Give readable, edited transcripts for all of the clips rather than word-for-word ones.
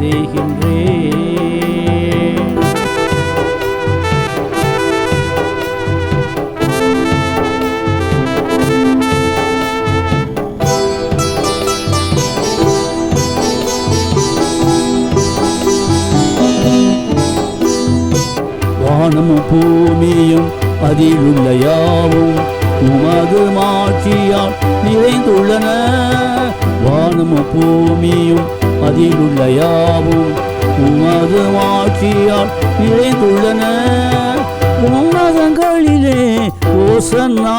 செய்கின்றேன். வானமும் பூமியும் அதிலுள்ள யாவும் உமது மாட்சியால் நிறைந்துள்ளன. வானமும் பூமியும் அதிலுள்ள யாவும் உமது மாட்சியால் நிறைந்துள்ளன. உன்னதங்களிலே ஓசன்னா,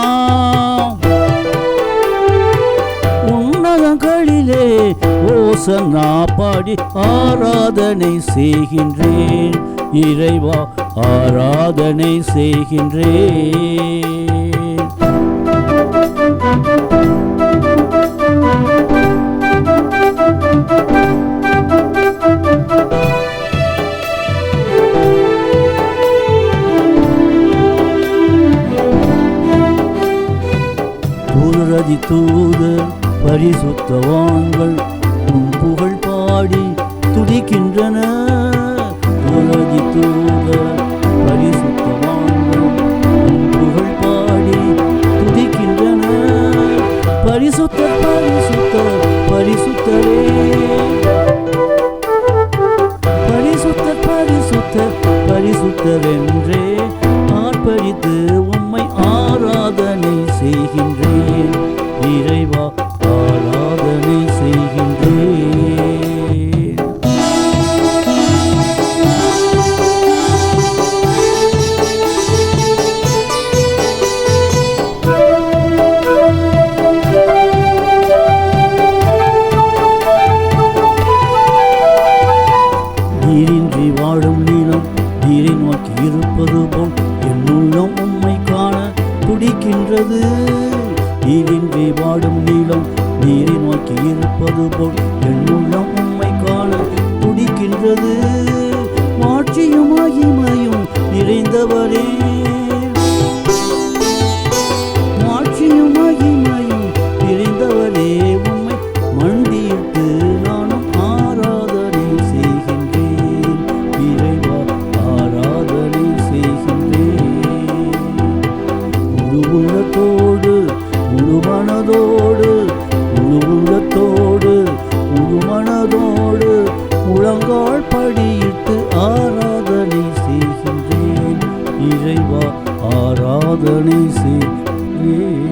உன்னதங்களிலே ஓசன்னா பாடி ஆராதனை செய்கின்றேன். இறைவா ஆராதனை செய்கின்றேன். தூதரதி தூதர் பரிசுத்தவான்கள் உன் புகழ் பாடி துதிக்கின்றன. தூதரதி தூதர் பரிசுத்தவான்கள் உன் புகழ் பாடி துதிக்கின்றன. பரிசுத்தர் பரிசுத்தர் பரிசுத்தரே, பரிசுத்தர் பரிசுத்தர் பரிசுத்தர் என்றே ஆர்ப்பரித்து உம்மை ஆராதனை செய்கின்றேன். இறைவா ஆராதனை செய்கின்றேன். நீரின்றி வாழும் நீளம் நீரை நோக்கி இருப்பது போல் என் உள்ளம் உம்மை காண துடிக்கின்றது. நீரின்றி வாடும் நீளம் நீரை நோக்கி இருப்பது போல் என் உள்ளம் உம்மை காண துடிக்கின்றது. மாட்சியும் மகிமையும் நிறைந்தவரே, மாட்சியும் மகிமையும் நிறைந்தவரே, உம்மை மண்டியிட்டு நானும் ஆராதனை செய்கின்றேன். இறைவா ஆராதனை செய்கின்றேன். முழு உள்ளத்தோடு முழு மனதோடு முழு உள்ளத்தோடு முழு மனதோடு முழங்கால் படியிட்டு ஆராதனை செய்கின்றேன். இறைவா ஆராதனை செய்கின்றேன்.